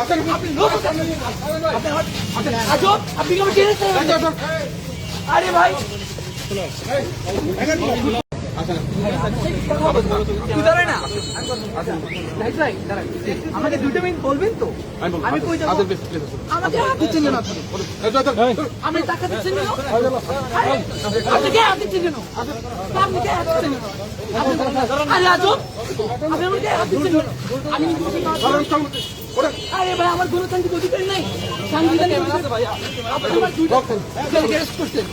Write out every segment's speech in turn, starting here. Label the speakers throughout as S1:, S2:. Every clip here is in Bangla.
S1: আপনি লোক আজব আপনি কেমন চেনেছেন? আরে ভাই আমাকে 2 মিনিট বলবেন তো? আমি কই যাব? আমাকে হাত দিচ্ছেন কেন? আমি টাকা দিচ্ছেন কেন? আপনি কে হাত দিচ্ছেন কেন? আপনি কে হাত দিচ্ছেন কেন? আরে আজব আপনি আমাকে হাত দিচ্ছেন কেন? আমি আরে ভাই আমার গণতান্ত্রিক অধিকার নাই। সাংবিধানিক অধিকার ভাই আপনি আমার 2টা অ্যারেস্ট করছেন।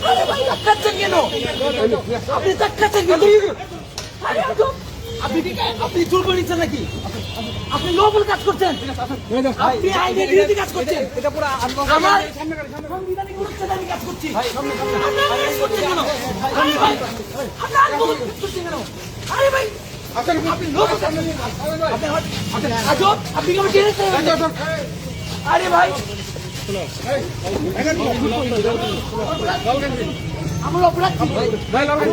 S1: আরে ভাই টাকাচ্ছেন কেন? আপনি টাকাচ্ছেন কেন? আরে আজব আপনি চুল করেছেন নাকি? আপনি লবল কাজ করছেন, আপনি আইনের বিরোধী কাজ করছেন। আমার সাংবিধানিক অনুচ্ছেদে আমি কাজ করছি। আরে ভাই আপনি লোক আজব আপনি কেমন চেনেছেন? আরে ভাই আমার অপরাধ কি?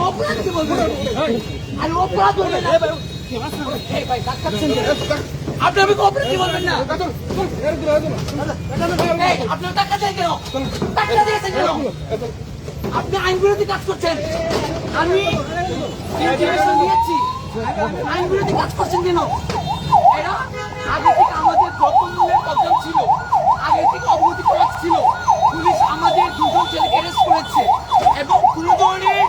S1: অপরাধ কি বলবেন? আর অপরাধ বলবেন না ভাই ডাক্তারছেন আপনি আমাকে অপরাধ কি বলবেন না? আপনার টাকা দেন কেন? টাকা দিয়েছেন কেন? আপনি আইন বিরোধী কাজ করছেন। আমি দিয়েছি আইন বিরোধী কাজ করছেন কেন? এরা আগে থেকে আমাদের দ্রব্যমূল্যের প্রবলেম ছিল, আগে থেকে অবগতি করা ছিল। পুলিশ আমাদের 2জন ছেলেকে অ্যারেস্ট করেছে এবং কোনো ধরনের